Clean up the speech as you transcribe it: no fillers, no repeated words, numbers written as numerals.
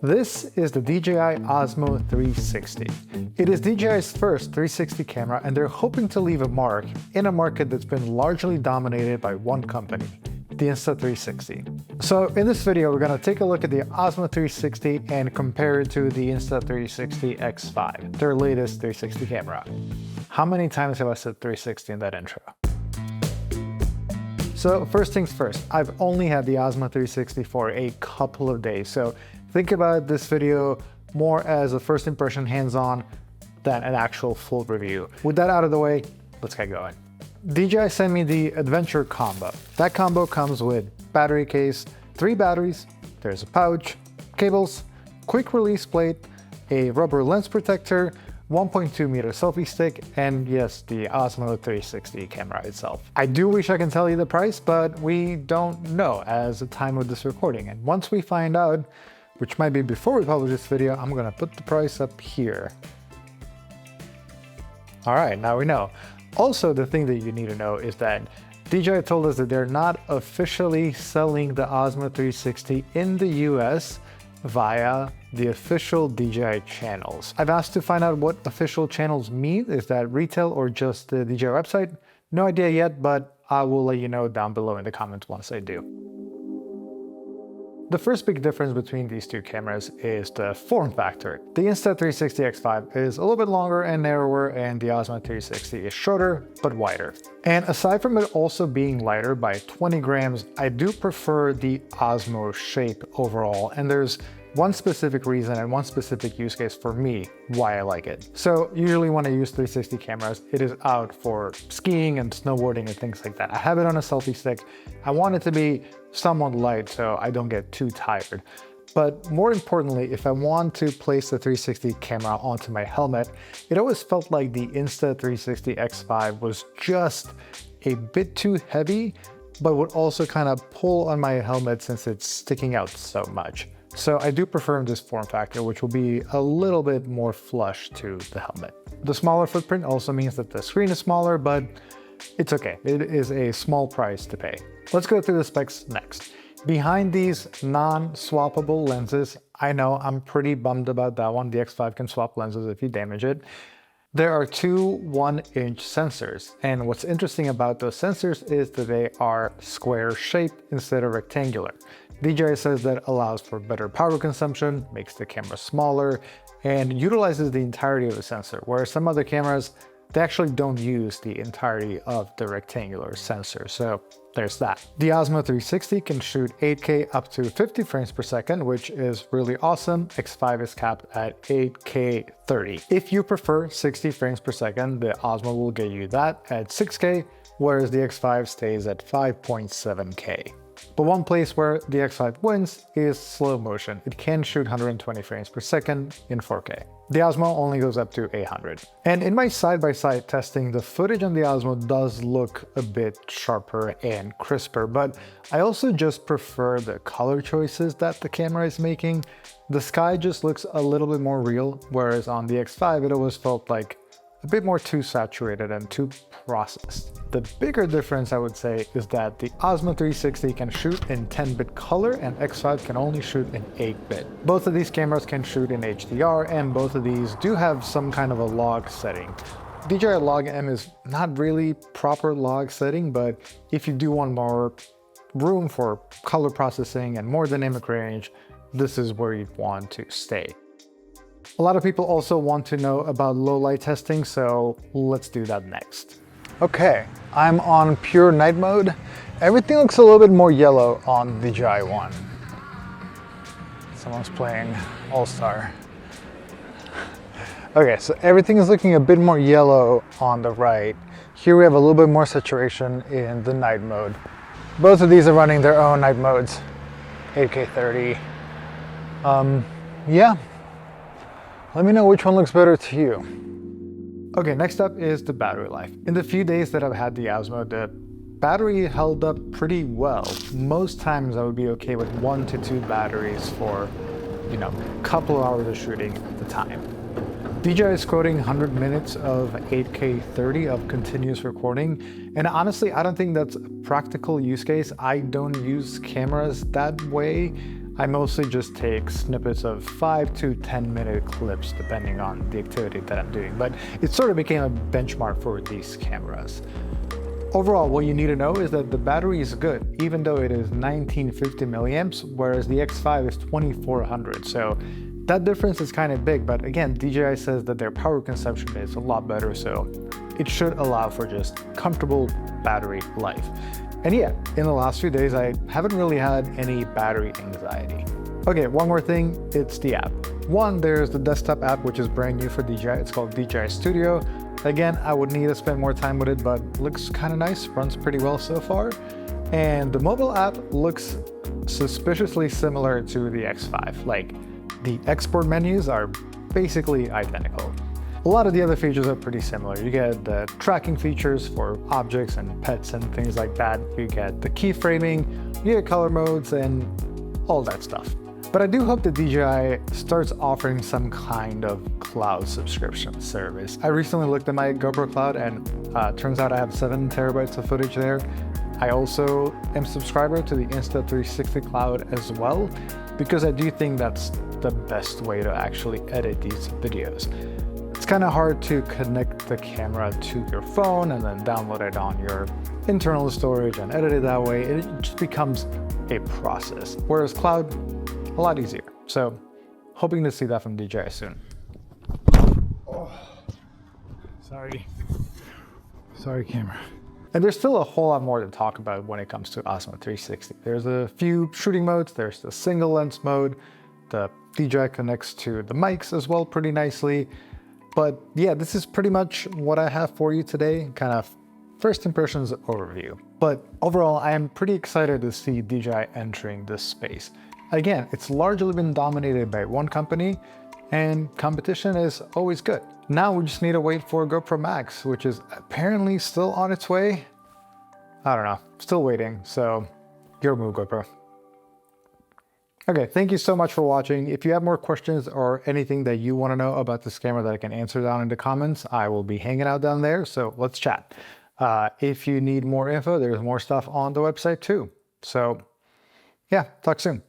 This is the DJI Osmo 360. It is DJI's first 360 camera, and they're hoping to leave a mark in a market that's been largely dominated by one company, the Insta360. So in this video, we're going to take a look at the Osmo 360 and compare it to the Insta360 X5, their latest 360 camera. How many times have I said 360 in that intro? So first things first, I've only had the Osmo 360 for a couple of days, so think about this video more as a first impression hands-on than an actual full review. With that out of the way, let's get going. DJI sent me the Adventure combo. That combo comes with battery case, 3 batteries, there's a pouch, cables, quick release plate, a rubber lens protector, 1.2 meter selfie stick, and yes, the Osmo 360 camera itself. I do wish I can tell you the price, but we don't know as the time of this recording. And once we find out, which might be before we publish this video, I'm gonna put the price up here. All right, now we know. Also, the thing that you need to know is that DJI told us that they're not officially selling the Osmo 360 in the US via the official DJI channels. I've asked to find out what official channels mean. Is that retail or just the DJI website? No idea yet, but I will let you know down below in the comments once I do. The first big difference between these two cameras is the form factor. The Insta360 X5 is a little bit longer and narrower, and the Osmo 360 is shorter but wider. And aside from it also being lighter by 20 grams, I do prefer the Osmo shape overall, and there's one specific reason and one specific use case for me why I like it. So usually when I use 360 cameras, it is out for skiing and snowboarding and things like that. I have it on a selfie stick. I want it to be somewhat light so I don't get too tired. But more importantly, if I want to place the 360 camera onto my helmet, it always felt like the Insta360 X5 was just a bit too heavy, but would also kind of pull on my helmet since it's sticking out so much. So I do prefer this form factor, which will be a little bit more flush to the helmet. The smaller footprint also means that the screen is smaller, but it's okay. It is a small price to pay. Let's go through the specs next. Behind these non-swappable lenses, I know I'm pretty bummed about that one. The X5 can swap lenses if you damage it. There are two 1-inch sensors, and what's interesting about those sensors is that they are square shaped instead of rectangular. DJI says that allows for better power consumption, makes the camera smaller, and utilizes the entirety of the sensor, whereas some other cameras, they actually don't use the entirety of the rectangular sensor, so there's that. The Osmo 360 can shoot 8K up to 50 frames per second, which is really awesome. X5 is capped at 8K 30. If you prefer 60 frames per second, the Osmo will get you that at 6K, whereas the X5 stays at 5.7K. But one place where the X5 wins is slow motion. It can shoot 120 frames per second in 4K. The Osmo only goes up to 800. And in my side-by-side testing, the footage on the Osmo does look a bit sharper and crisper, but I also just prefer the color choices that the camera is making. The sky just looks a little bit more real, whereas on the X5 it always felt like a bit more too saturated and too processed. The bigger difference, I would say, is that the Osmo 360 can shoot in 10-bit color and X5 can only shoot in 8-bit. Both of these cameras can shoot in HDR, and both of these do have some kind of a log setting. DJI Log M is not really proper log setting, but if you do want more room for color processing and more dynamic range, this is where you'd want to stay. A lot of people also want to know about low light testing, so let's do that next. Okay, I'm on pure night mode. Everything looks a little bit more yellow on the DJI One. Someone's playing All-Star. Okay, so everything is looking a bit more yellow on the right. Here we have a little bit more saturation in the night mode. Both of these are running their own night modes, 8K 30. Yeah. Let me know which one looks better to you. Okay, next up is the battery life. In the few days that I've had the Osmo, the battery held up pretty well. Most times I would be okay with 1 to 2 batteries for, a couple of hours of shooting at the time. DJI is quoting 100 minutes of 8K 30 of continuous recording, and honestly, I don't think that's a practical use case. I don't use cameras that way. I mostly just take snippets of 5 to 10-minute clips depending on the activity that I'm doing, but it sort of became a benchmark for these cameras. Overall, what you need to know is that the battery is good, even though it is 1950 milliamps, whereas the X5 is 2400. So that difference is kind of big, but again, DJI says that their power consumption is a lot better, so it should allow for just comfortable battery life. And yeah, in the last few days, I haven't really had any battery anxiety. Okay, one more thing, it's the app. One, there's the desktop app, which is brand new for DJI. It's called DJI Studio. Again, I would need to spend more time with it, but looks kind of nice, runs pretty well so far. And the mobile app looks suspiciously similar to the X5. Like, the export menus are basically identical. A lot of the other features are pretty similar. You get the tracking features for objects and pets and things like that. You get the keyframing, you get color modes, and all that stuff. But I do hope that DJI starts offering some kind of cloud subscription service. I recently looked at my GoPro Cloud and turns out I have 7 terabytes of footage there. I also am a subscriber to the Insta360 Cloud as well, because I do think that's the best way to actually edit these videos. It's kind of hard to connect the camera to your phone and then download it on your internal storage and edit it that way. It just becomes a process, whereas cloud, a lot easier. So hoping to see that from DJI soon. Oh, sorry camera. And there's still a whole lot more to talk about when it comes to Osmo 360. There's a few shooting modes, there's the single lens mode, the DJI connects to the mics as well pretty nicely. But yeah, this is pretty much what I have for you today, kind of first impressions overview. But overall, I am pretty excited to see DJI entering this space. Again, it's largely been dominated by one company, and competition is always good. Now we just need to wait for GoPro Max, which is apparently still on its way. I don't know, still waiting, so your move, GoPro. Okay, thank you so much for watching. If you have more questions or anything that you want to know about this camera that I can answer down in the comments, I will be hanging out down there, so let's chat. If you need more info, there's more stuff on the website too. So yeah, talk soon.